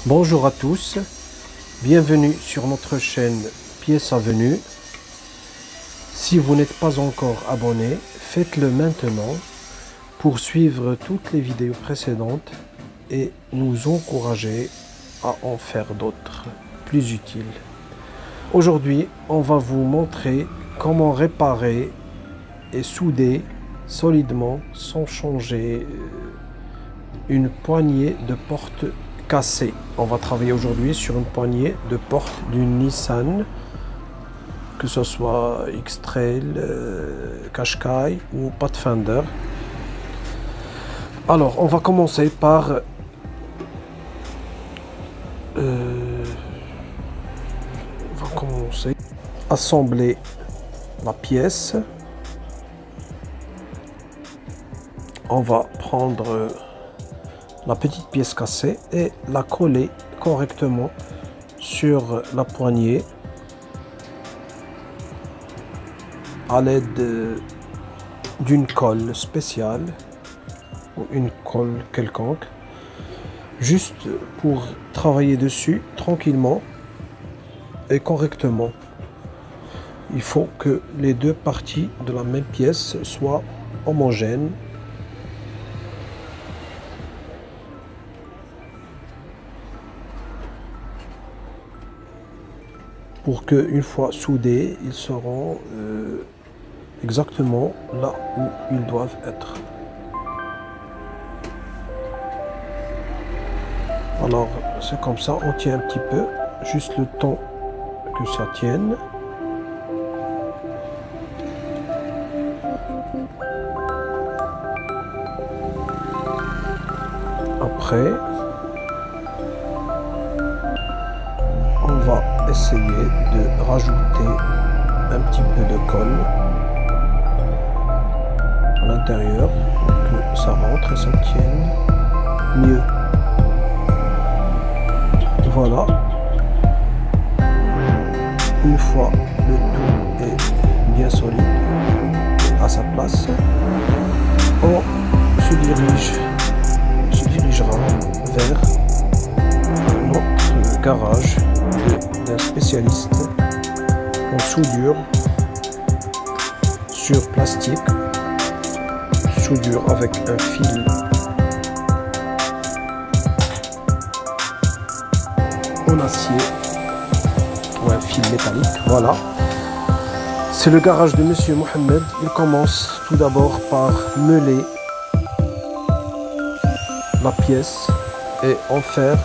Bonjour à tous, bienvenue sur notre chaîne Pièces Avenue. Si vous n'êtes pas encore abonné, faites-le maintenant pour suivre toutes les vidéos précédentes et nous encourager à en faire d'autres plus utiles. Aujourd'hui, on va vous montrer comment réparer et souder solidement sans changer une poignée de porte cassée. On va travailler aujourd'hui sur une poignée de porte d'une Nissan, que ce soit X-Trail, Qashqai ou Pathfinder. Alors, on va commencer par assembler la pièce. On va prendre la petite pièce cassée et la coller correctement sur la poignée à l'aide d'une colle spéciale ou une colle quelconque, juste pour travailler dessus tranquillement et correctement. Il faut que les deux parties de la même pièce soient homogènes. Pour que, une fois soudés, ils seront exactement là où ils doivent être. Alors, c'est comme ça, on tient un petit peu, juste le temps que ça tienne. Après, on va essayer de rajouter un petit peu de colle à l'intérieur pour que ça rentre et ça tienne mieux. Voilà. Une fois le tout est bien solide à sa place, on se dirigera vers notre garage d'un spécialiste en soudure sur plastique, soudure avec un fil en acier ou un fil métallique. Voilà, c'est le garage de Monsieur Mohamed. Il commence tout d'abord par meuler la pièce et en faire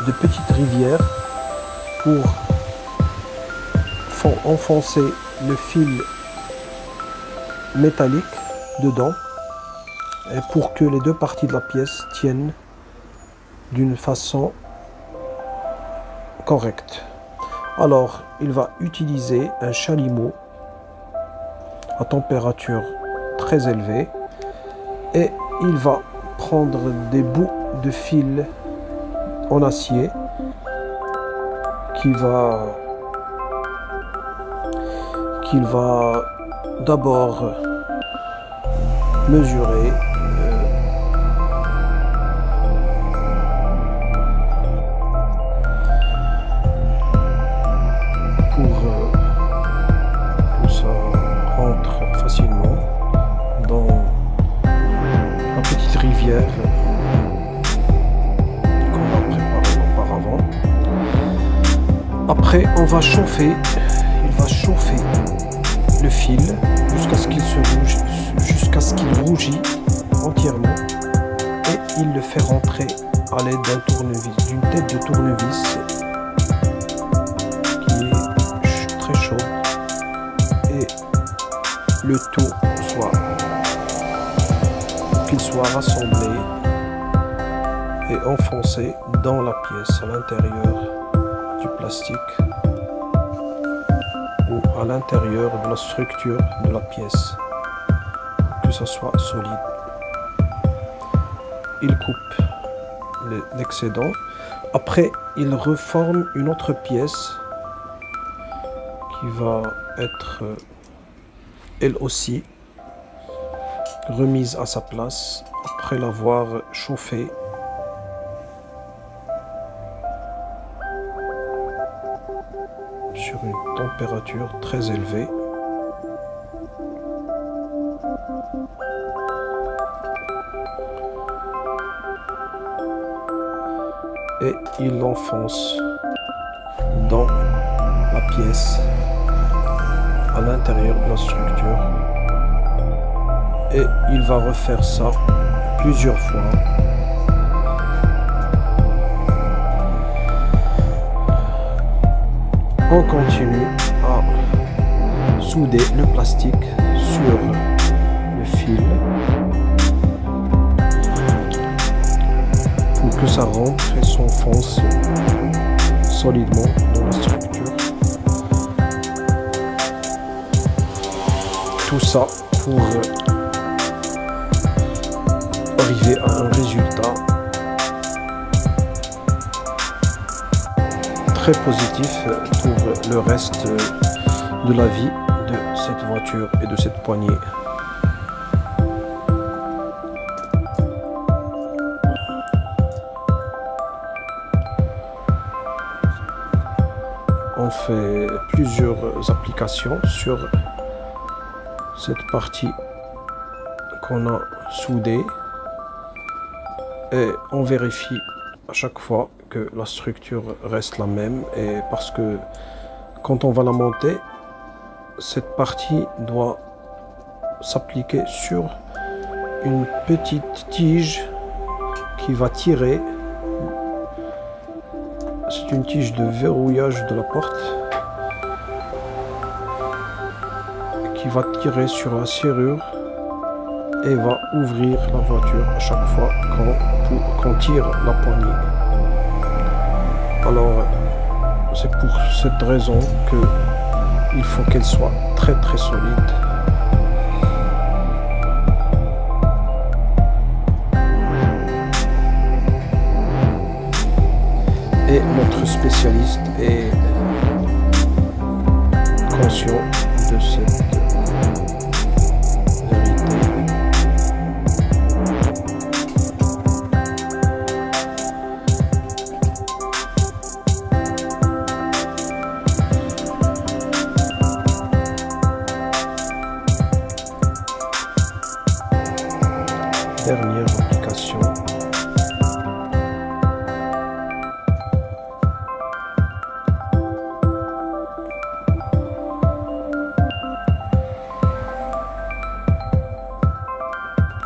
de petites rivières pour enfoncer le fil métallique dedans et pour que les deux parties de la pièce tiennent d'une façon correcte. Alors, il va utiliser un chalumeau à température très élevée et il va prendre des bouts de fil en acier qu'il va d'abord mesurer pour que ça rentre facilement dans la petite rivière qu'on va préparer auparavant. Après, on va chauffer, il va chauffer le fil jusqu'à ce qu'il rougit entièrement et il le fait rentrer à l'aide d'un tournevis, d'une tête de tournevis qui est très chaude, et le tout qu'il soit rassemblé et enfoncé dans la pièce à l'intérieur du plastique ou à l'intérieur de la structure de la pièce, que ça soit solide. Il coupe l'excédent. Après, il reforme une autre pièce qui va être elle aussi remise à sa place après l'avoir chauffée sur une température très élevée. Et il l'enfonce dans la pièce à l'intérieur de la structure. Et il va refaire ça plusieurs fois. On continue à souder le plastique sur le fil pour que ça rentre et s'enfonce solidement dans la structure. Tout ça pour arriver à un résultat très positif pour le reste de la vie de cette voiture et de cette poignée. On fait plusieurs applications sur cette partie qu'on a soudée et on vérifie à chaque fois que la structure reste la même, et parce que quand on va la monter, cette partie doit s'appliquer sur une petite tige qui va tirer. C'est une tige de verrouillage de la porte qui va tirer sur la serrure et va ouvrir la voiture à chaque fois qu'on tire la poignée. Alors, c'est pour cette raison qu'il faut qu'elle soit très très solide. Et notre spécialiste est conscient de cette vérité. Dernière application.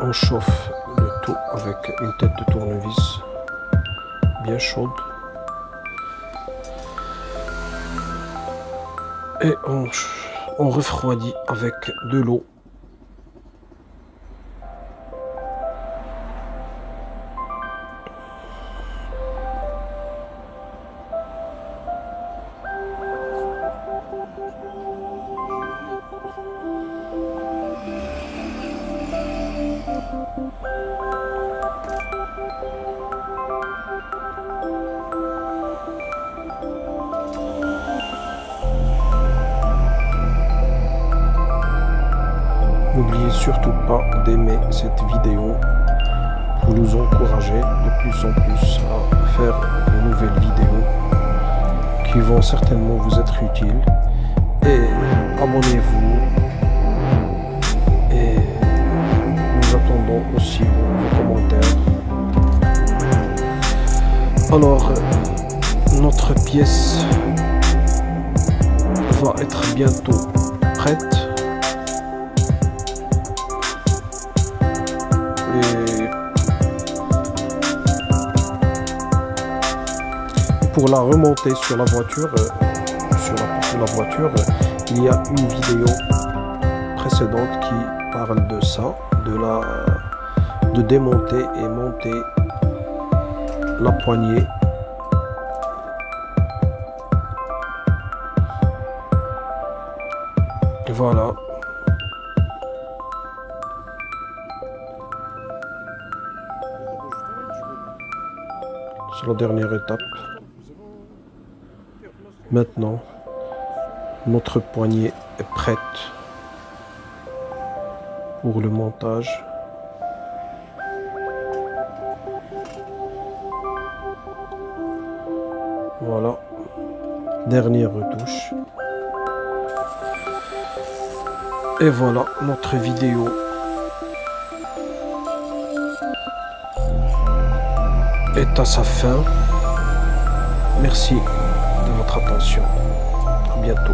On chauffe le tout avec une tête de tournevis bien chaude et on refroidit avec de l'eau. N'oubliez surtout pas d'aimer cette vidéo pour nous encourager de plus en plus à faire de nouvelles vidéos qui vont certainement vous être utiles. Et abonnez-vous. Et nous attendons aussi vos commentaires. Alors, notre pièce va être bientôt prête. Pour la remonter sur la voiture, sur la porte de la voiture, il y a une vidéo précédente qui parle de ça, de démonter et monter la poignée. Et voilà. C'est la dernière étape. Maintenant, notre poignée est prête pour le montage. Voilà, dernière retouche. Et voilà, notre vidéo est à sa fin. Merci de votre attention. À bientôt.